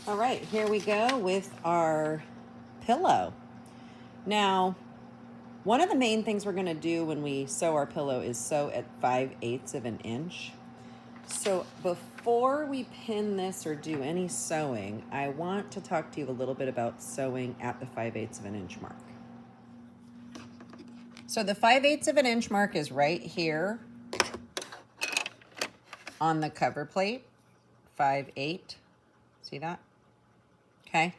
All right, here we go with our pillow. Now, one of the main things we're going to do when we sew our pillow is sew at 5/8 of an inch. So before we pin this or do any sewing, I want to talk to you a little bit about sewing at the 5/8 of an inch mark. So the 5/8 of an inch mark is right here on the cover plate, 5/8. See that? Okay.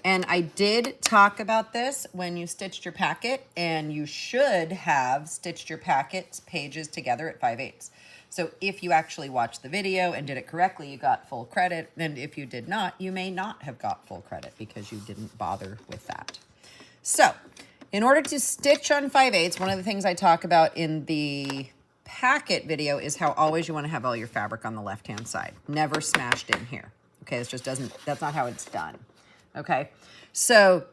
And I did talk about this when you stitched your packet, and you should have stitched your packet's pages together at 5/8. So if you actually watched the video and did it correctly, you got full credit. And if you did not, you may not have got full credit because you didn't bother with that. So in order to stitch on 5/8, one of the things I talk about in the packet video is how always you want to have all your fabric on the left-hand side, never smashed in here. Okay, this just doesn't, that's not how it's done. Okay, so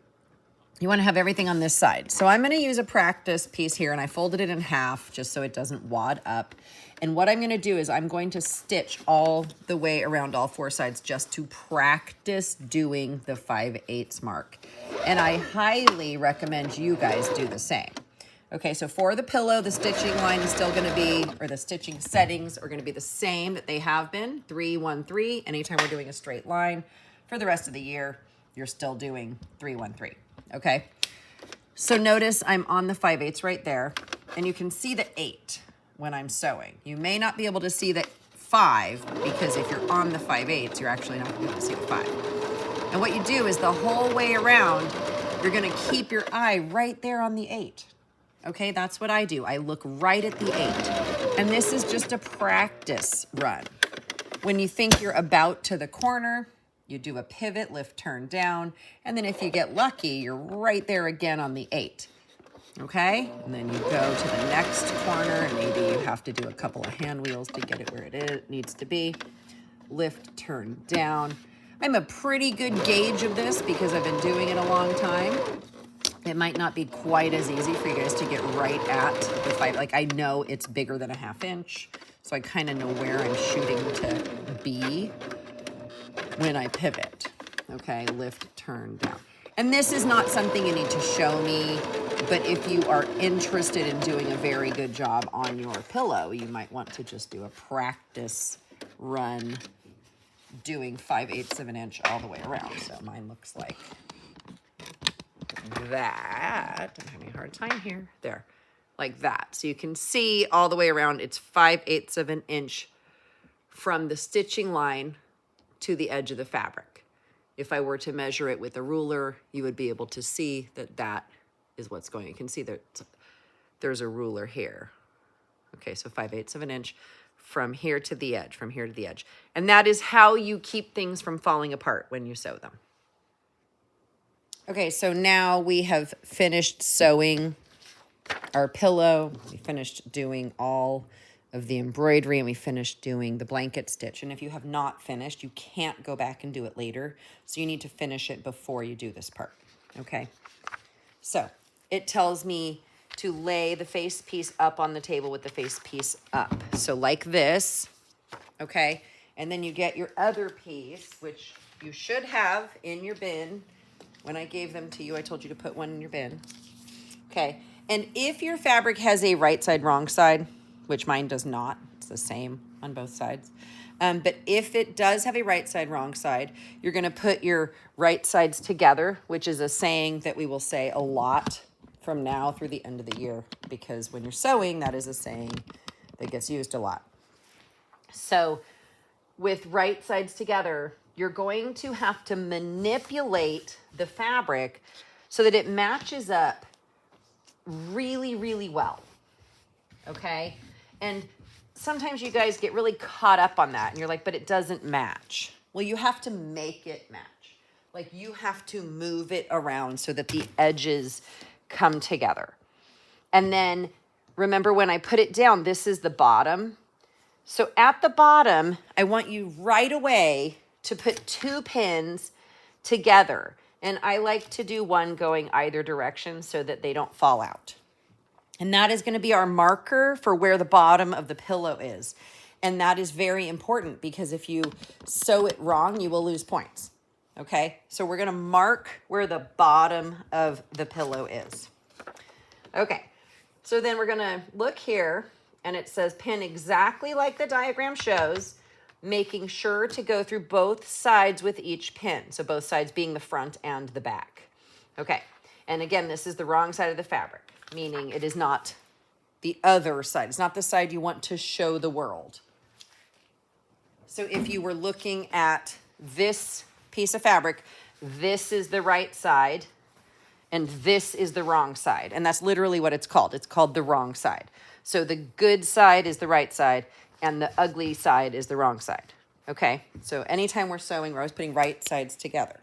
you want to have everything on this side. So I'm going to use a practice piece here, and I folded it in half just so it doesn't wad up. And what I'm going to do is I'm going to stitch all the way around all four sides just to practice doing the 5/8 mark. And I highly recommend you guys do the same. Okay, so for the pillow, the stitching line is still going to be, or the stitching settings are going to be the same that they have been, 3, 1, 3. Anytime we're doing a straight line for the rest of the year, you're still doing 3, 1, 3. Okay, so notice I'm on the 5/8 right there, and you can see the 8 when I'm sewing. You may not be able to see the 5 because if you're on the 5/8, you're actually not going to be able to see the 5. And what you do is the whole way around, you're going to keep your eye right there on the 8. Okay, that's what I do. I look right at the 8. And this is just a practice run. When you think you're about to the corner, you do a pivot, lift, turn down, and then if you get lucky, you're right there again on the 8. Okay, and then you go to the next corner, and maybe you have to do a couple of hand wheels to get it where it needs to be. Lift, turn down. I'm a pretty good gauge of this because I've been doing it a long time. It might not be quite as easy for you guys to get right at the 5. Like, I know it's bigger than a 1/2 inch, so I kind of know where I'm shooting to be when I pivot. Okay, lift, turn down. And this is not something you need to show me, but if you are interested in doing a very good job on your pillow, you might want to just do a practice run doing 5/8 of an inch all the way around. So mine looks like that. I'm having a hard time here. There, like that. So you can see all the way around, it's 5/8 of an inch from the stitching line to the edge of the fabric. If I were to measure it with a ruler, you would be able to see that that is what's going. You can see that there's a ruler here. Okay, so 5/8 of an inch from here to the edge, from here to the edge. And that is how you keep things from falling apart when you sew them. Okay, so now we have finished sewing our pillow. We finished doing all of the embroidery, and we finished doing the blanket stitch. And if you have not finished, you can't go back and do it later. So you need to finish it before you do this part, okay? So it tells me to lay the face piece up on the table with the face piece up. So like this, okay? And then you get your other piece, which you should have in your bin. When I gave them to you, I told you to put one in your bin. Okay, and if your fabric has a right side, wrong side, which mine does not, it's the same on both sides. But if it does have a right side, wrong side, you're gonna put your right sides together, which is a saying that we will say a lot from now through the end of the year, because when you're sewing, that is a saying that gets used a lot. So with right sides together, you're going to have to manipulate the fabric so that it matches up really, really well, okay? And sometimes you guys get really caught up on that, and you're like, but it doesn't match. Well, you have to make it match. Like, you have to move it around so that the edges come together. And then, remember when I put it down, this is the bottom. So at the bottom, I want you right away to put 2 pins together. And I like to do one going either direction so that they don't fall out. And that is going to be our marker for where the bottom of the pillow is. And that is very important because if you sew it wrong, you will lose points. Okay, so we're gonna mark where the bottom of the pillow is. Okay, so then we're gonna look here and it says pin exactly like the diagram shows, making sure to go through both sides with each pin. So both sides being the front and the back. Okay, and again, this is the wrong side of the fabric, meaning it is not the other side. It's not the side you want to show the world. So if you were looking at this piece of fabric, this is the right side and this is the wrong side. And that's literally what it's called. It's called the wrong side. So the good side is the right side and the ugly side is the wrong side. Okay, so anytime we're sewing, we're always putting right sides together.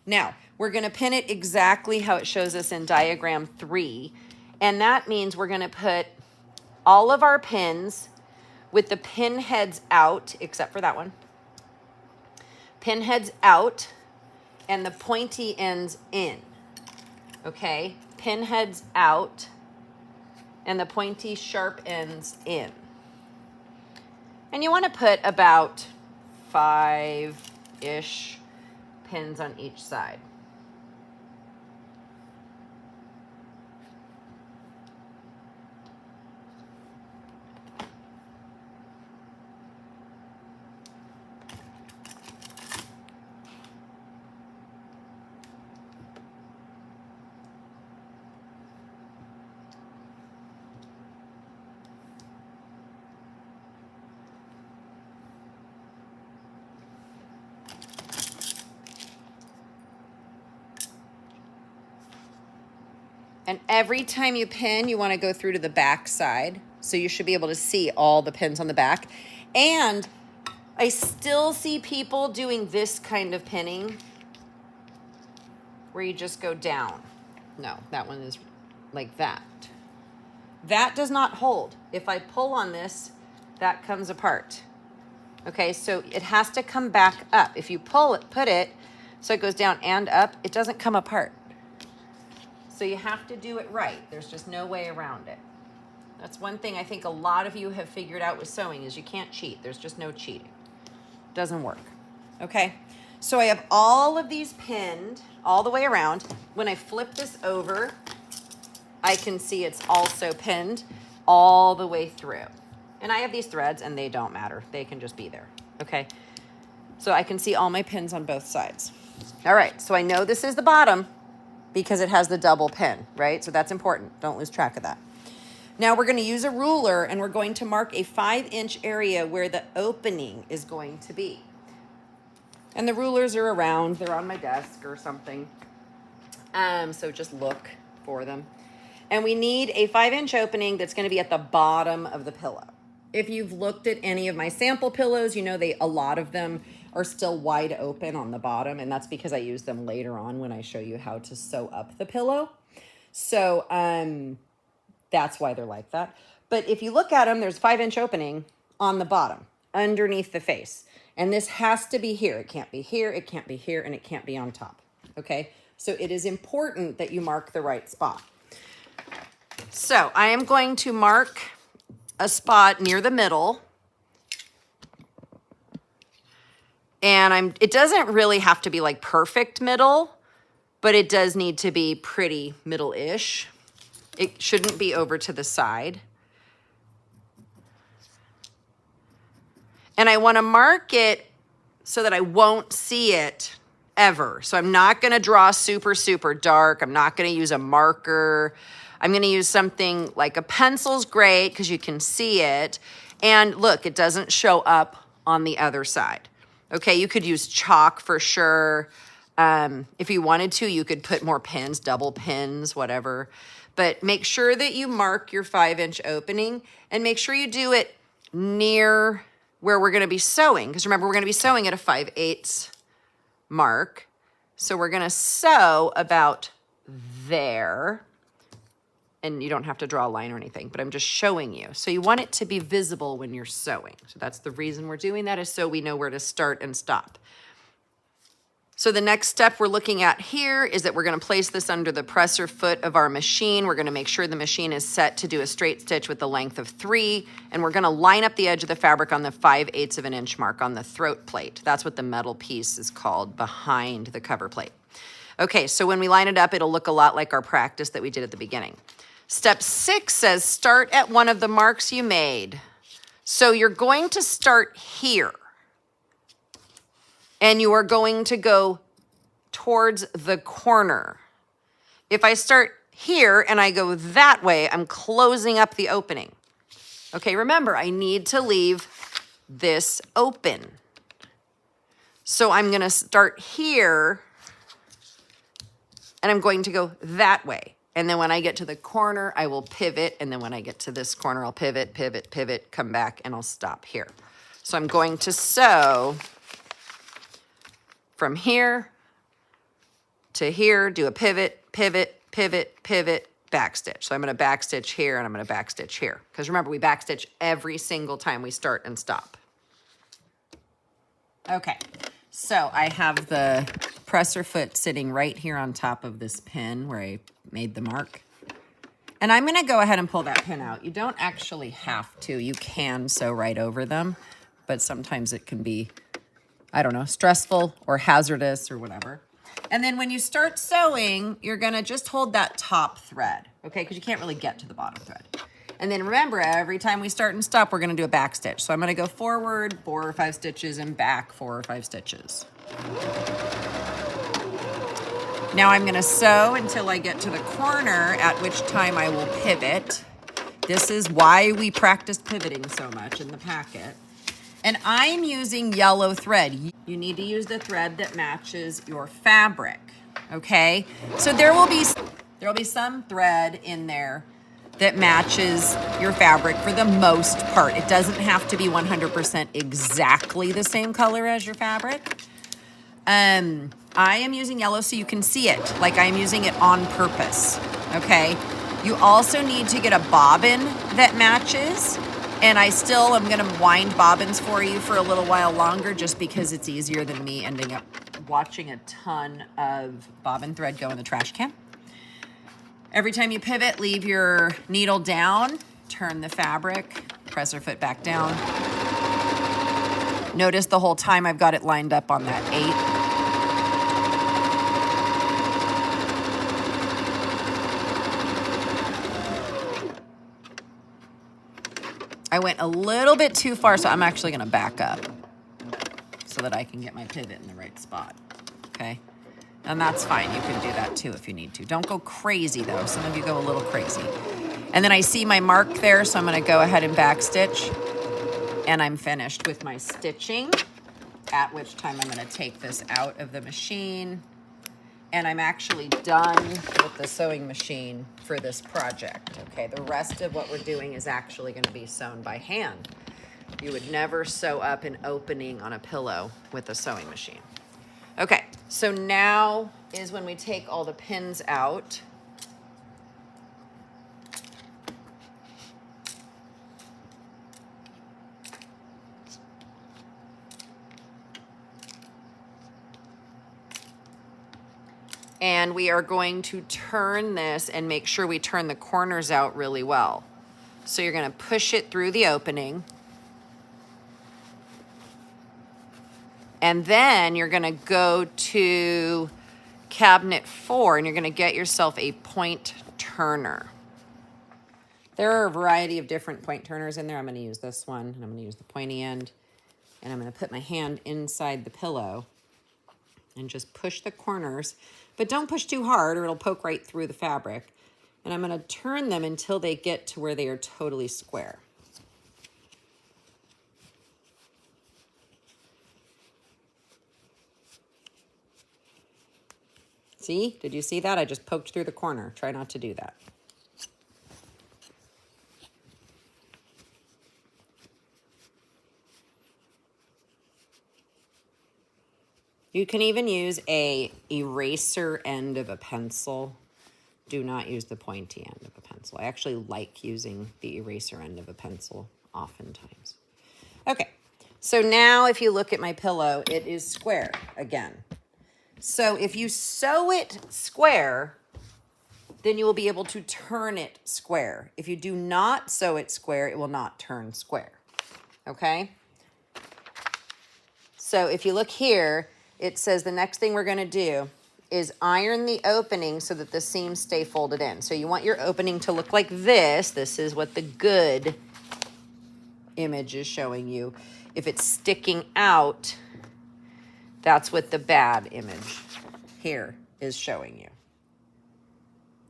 Now, we're gonna pin it exactly how it shows us in diagram 3. And that means we're gonna put all of our pins with the pin heads out, except for that one. Pin heads out and the pointy ends in. Okay, pin heads out and the pointy sharp ends in. And you want to put about 5-ish pins on each side. And every time you pin, you want to go through to the back side. So you should be able to see all the pins on the back. And I still see people doing this kind of pinning where you just go down. No, that one is like that. That does not hold. If I pull on this, that comes apart. Okay, so it has to come back up. If you pull it, put it so it goes down and up, it doesn't come apart. So you have to do it right. There's just no way around it. That's one thing I think a lot of you have figured out with sewing is you can't cheat. There's just no cheating. It doesn't work. Okay, so I have all of these pinned all the way around. When I flip this over, I can see it's also pinned all the way through. And I have these threads and they don't matter. They can just be there, okay? So I can see all my pins on both sides. All right, so I know this is the bottom because it has the double pin, right? So that's important. Don't lose track of that. Now we're gonna use a ruler and we're going to mark a 5-inch area where the opening is going to be. And the rulers are around, they're on my desk or something. So just look for them. And we need a 5-inch opening that's gonna be at the bottom of the pillow. If you've looked at any of my sample pillows, you know a lot of them are still wide open on the bottom, and that's because I use them later on when I show you how to sew up the pillow. So that's why they're like that. But if you look at them, there's a 5-inch opening on the bottom, underneath the face. And this has to be here. It can't be here, it can't be here, and it can't be on top, okay? So it is important that you mark the right spot. So I am going to mark a spot near the middle. And it doesn't really have to be like perfect middle, but it does need to be pretty middle-ish. It shouldn't be over to the side. And I want to mark it so that I won't see it ever. So I'm not going to draw super, super dark. I'm not going to use a marker. I'm going to use something like a pencil's great because you can see it. And look, it doesn't show up on the other side. Okay, you could use chalk for sure. If you wanted to, you could put more pins, double pins, whatever. But make sure that you mark your 5-inch opening and make sure you do it near where we're gonna be sewing. Because remember, we're gonna be sewing at a 5/8 mark. So we're gonna sew about there. And you don't have to draw a line or anything, but I'm just showing you. So you want it to be visible when you're sewing. So that's the reason we're doing that, is so we know where to start and stop. So the next step we're looking at here is that we're gonna place this under the presser foot of our machine. We're gonna make sure the machine is set to do a straight stitch with the length of 3, and we're gonna line up the edge of the fabric on the 5/8 of an inch mark on the throat plate. That's what the metal piece is called behind the cover plate. Okay, so when we line it up, it'll look a lot like our practice that we did at the beginning. Step 6 says start at one of the marks you made. So you're going to start here. And you are going to go towards the corner. If I start here and I go that way, I'm closing up the opening. Okay, remember, I need to leave this open. So I'm gonna start here and I'm going to go that way. And then when I get to the corner, I will pivot. And then when I get to this corner, I'll pivot, pivot, pivot, come back, and I'll stop here. So I'm going to sew from here to here, do a pivot, pivot, pivot, pivot, backstitch. So I'm gonna backstitch here and I'm gonna backstitch here. Because remember, we backstitch every single time we start and stop. Okay, so I have the presser foot sitting right here on top of this pin where I made the mark. And I'm gonna go ahead and pull that pin out. You don't actually have to. You can sew right over them, but sometimes it can be, I don't know, stressful or hazardous or whatever. And then when you start sewing, you're gonna just hold that top thread, okay? Because you can't really get to the bottom thread. And then remember, every time we start and stop, we're gonna do a back stitch. So I'm gonna go forward 4 or 5 stitches and back 4 or 5 stitches. Now I'm gonna sew until I get to the corner, at which time I will pivot. This is why we practice pivoting so much in the packet. And I'm using yellow thread. You need to use the thread that matches your fabric, okay? So there will be some thread in there that matches your fabric for the most part. It doesn't have to be 100% exactly the same color as your fabric. I am using yellow so you can see it, like I'm using it on purpose, okay? You also need to get a bobbin that matches. And I still am gonna wind bobbins for you for a little while longer just because it's easier than me ending up watching a ton of bobbin thread go in the trash can. Every time you pivot, leave your needle down, turn the fabric, presser foot back down. Notice the whole time I've got it lined up on that 8. I went a little bit too far, so I'm actually gonna back up so that I can get my pivot in the right spot, okay? And that's fine, you can do that too if you need to. Don't go crazy though, some of you go a little crazy. And then I see my mark there, so I'm gonna go ahead and backstitch, and I'm finished with my stitching, at which time I'm gonna take this out of the machine, and I'm actually done with the sewing machine for this project, okay? The rest of what we're doing is actually gonna be sewn by hand. You would never sew up an opening on a pillow with a sewing machine. Okay, so now is when we take all the pins out. And we are going to turn this and make sure we turn the corners out really well. So you're gonna push it through the opening. And then you're gonna go to cabinet 4 and you're gonna get yourself a point turner. There are a variety of different point turners in there. I'm gonna use this one, and I'm gonna use the pointy end. And I'm gonna put my hand inside the pillow and just push the corners, but don't push too hard or it'll poke right through the fabric. And I'm gonna turn them until they get to where they are totally square. See, did you see that? I just poked through the corner. Try not to do that. You can even use a eraser end of a pencil. Do not use the pointy end of a pencil. I actually like using the eraser end of a pencil oftentimes. Okay, so now if you look at my pillow, it is square again. So if you sew it square, then you will be able to turn it square. If you do not sew it square, it will not turn square. Okay? So if you look here, it says the next thing we're going to do is iron the opening so that the seams stay folded in. So you want your opening to look like this. This is what the good image is showing you. If it's sticking out, that's what the bad image here is showing you.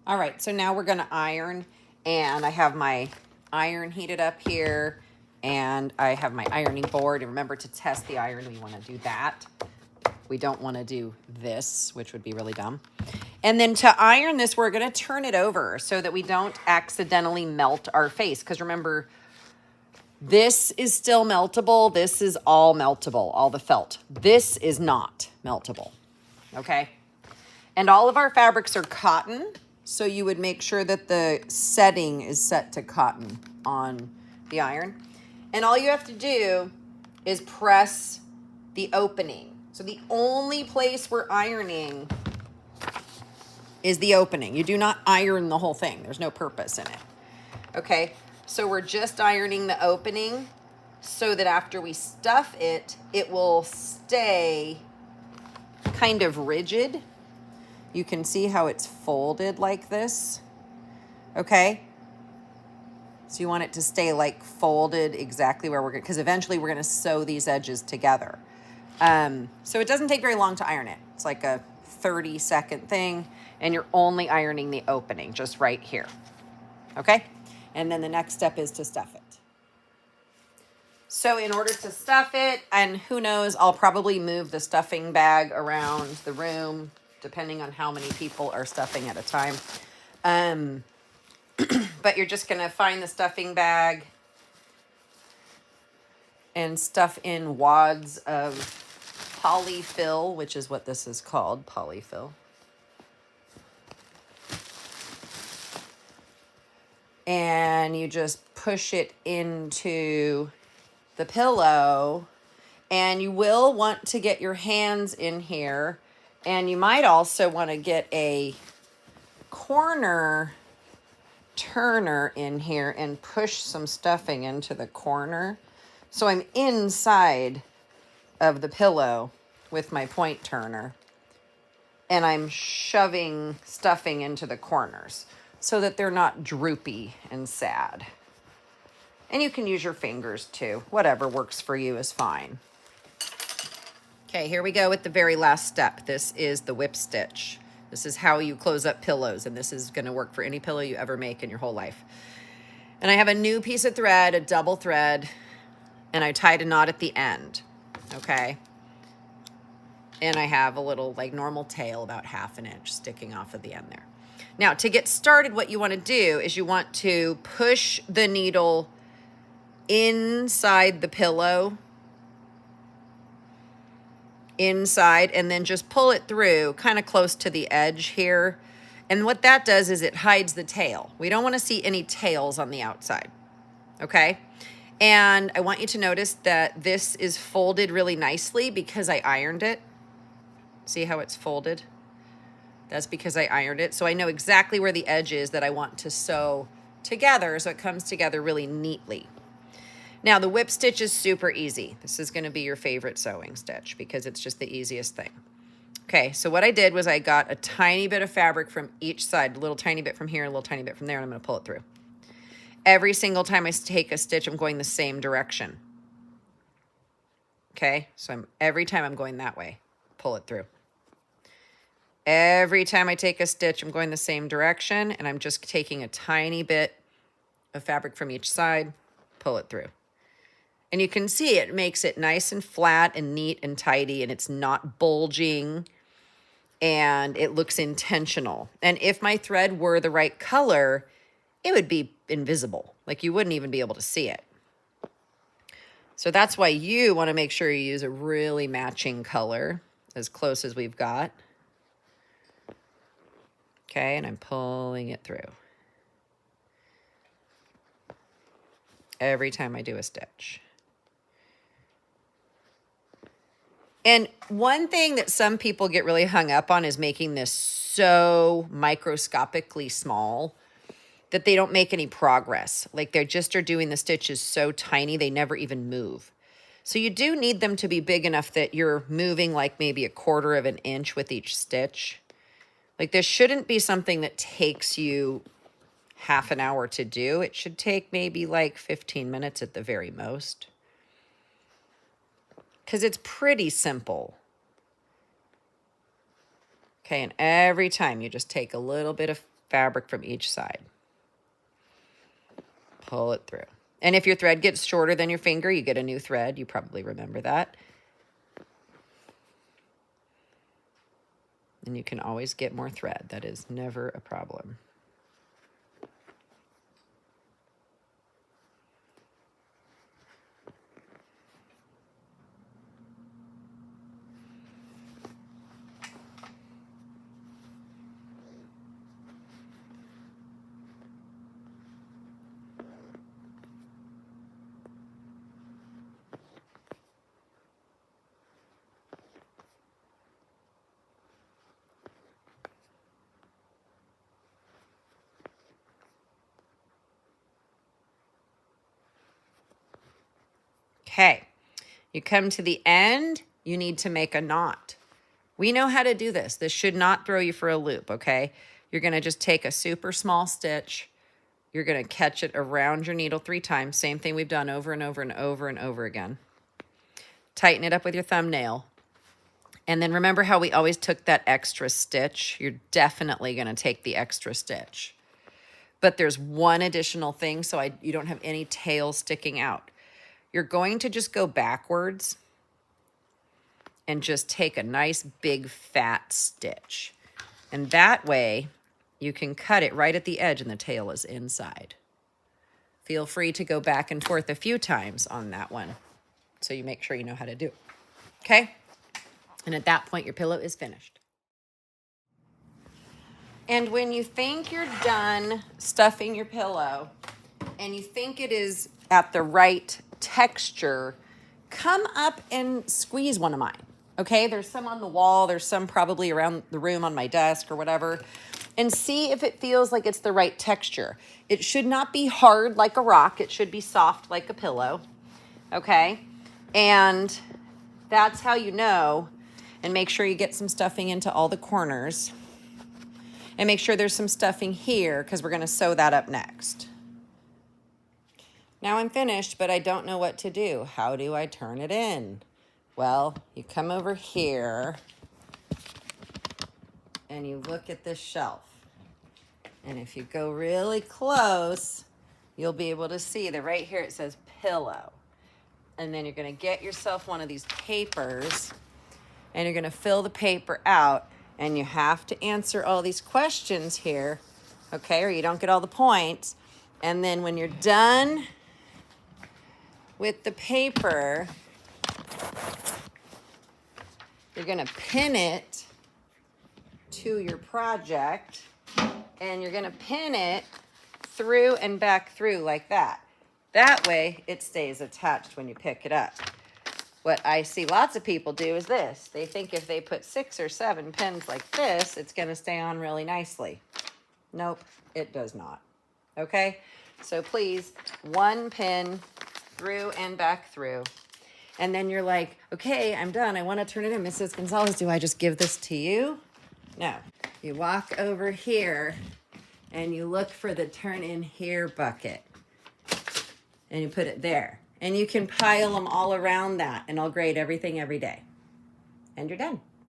All right, so now we're gonna iron, and I have my iron heated up here, and I have my ironing board. And remember to test the iron, we wanna do that. We don't wanna do this, which would be really dumb. And then to iron this, we're gonna turn it over so that we don't accidentally melt our face. Because remember, this is still meltable. This is all meltable, all the felt. This is not meltable, okay? And all of our fabrics are cotton, so you would make sure that the setting is set to cotton on the iron. And all you have to do is press the opening. So the only place we're ironing is the opening. You do not iron the whole thing. There's no purpose in it, okay? So we're just ironing the opening so that after we stuff it, it will stay kind of rigid. You can see how it's folded like this, okay? So you want it to stay like folded exactly where we're going, because eventually we're gonna sew these edges together. So it doesn't take very long to iron it. It's like a 30-second thing, and you're only ironing the opening just right here, okay? And then the next step is to stuff it. So in order to stuff it, and who knows, I'll probably move the stuffing bag around the room depending on how many people are stuffing at a time. But you're just gonna find the stuffing bag and stuff in wads of polyfill, which is what this is called, polyfill. And you just push it into the pillow, and you will want to get your hands in here, and you might also want to get a corner turner in here and push some stuffing into the corner. So I'm inside of the pillow with my point turner, and I'm shoving stuffing into the corners so that they're not droopy and sad. And you can use your fingers too. Whatever works for you is fine. Okay, here we go with the very last step. This is the whip stitch. This is how you close up pillows, and this is gonna work for any pillow you ever make in your whole life. And I have a new piece of thread, a double thread, and I tied a knot at the end, okay? And I have a little like normal tail, about 1/2 inch sticking off of the end there. Now, to get started, what you wanna do is you want to push the needle inside the pillow, inside, and then just pull it through kind of close to the edge here. And what that does is it hides the tail. We don't want to see any tails on the outside, okay? And I want you to notice that this is folded really nicely because I ironed it. See how it's folded? That's because I ironed it. So I know exactly where the edge is that I want to sew together so it comes together really neatly. Now, the whip stitch is super easy. This is gonna be your favorite sewing stitch because it's just the easiest thing. Okay, so what I did was I got a tiny bit of fabric from each side, a little tiny bit from here, a little tiny bit from there, and I'm gonna pull it through. Every single time I take a stitch, I'm going the same direction. Okay, so every time I'm going that way, pull it through. Every time I take a stitch, I'm going the same direction, and I'm just taking a tiny bit of fabric from each side, pull it through. And you can see it makes it nice and flat and neat and tidy, and it's not bulging, and it looks intentional. And if my thread were the right color, it would be invisible. Like you wouldn't even be able to see it. So that's why you want to make sure you use a really matching color, as close as we've got. Okay, and I'm pulling it through every time I do a stitch. And one thing that some people get really hung up on is making this so microscopically small that they don't make any progress. Like they just are doing the stitches so tiny, they never even move. So you do need them to be big enough that you're moving like maybe 1/4 of an inch with each stitch. Like this shouldn't be something that takes you half an hour to do. It should take maybe like 15 minutes at the very most, because it's pretty simple. Okay, and every time you just take a little bit of fabric from each side. Pull it through. And if your thread gets shorter than your finger, you get a new thread. You probably remember that. And you can always get more thread. That is never a problem. Okay, you come to the end, you need to make a knot. We know how to do this. This should not throw you for a loop, okay? You're gonna just take a super small stitch. You're gonna catch it around your needle 3 times. Same thing we've done over and over and over and over again. Tighten it up with your thumbnail. And then remember how we always took that extra stitch? You're definitely gonna take the extra stitch. But there's one additional thing so you don't have any tail sticking out. You're going to just go backwards and just take a nice big fat stitch. And that way you can cut it right at the edge and the tail is inside. Feel free to go back and forth a few times on that one so you make sure you know how to do it. Okay? And at that point, your pillow is finished. And when you think you're done stuffing your pillow and you think it is at the right texture, come up and squeeze one of mine. Okay, there's some on the wall, there's some probably around the room on my desk or whatever, and see if it feels like it's the right texture. It should not be hard like a rock, it should be soft like a pillow, okay? And that's how you know. And make sure you get some stuffing into all the corners. And make sure there's some stuffing here because we're gonna sew that up next. Now I'm finished, but I don't know what to do. How do I turn it in? Well, you come over here and you look at this shelf. And if you go really close, you'll be able to see that right here it says pillow. And then you're gonna get yourself one of these papers and you're gonna fill the paper out, and you have to answer all these questions here, okay, or you don't get all the points. And then when you're done with the paper, you're gonna pin it to your project, and you're gonna pin it through and back through like that. That way it stays attached when you pick it up. What I see lots of people do is this. They think if they put 6 or 7 pins like this, it's gonna stay on really nicely. Nope, it does not. Okay, so please, 1 pin through and back through. And then you're like, okay, I'm done. I wanna turn it in. Mrs. Gonzalez, do I just give this to you? No, you walk over here and you look for the turn in here bucket and you put it there. And you can pile them all around that, and I'll grade everything every day. And you're done.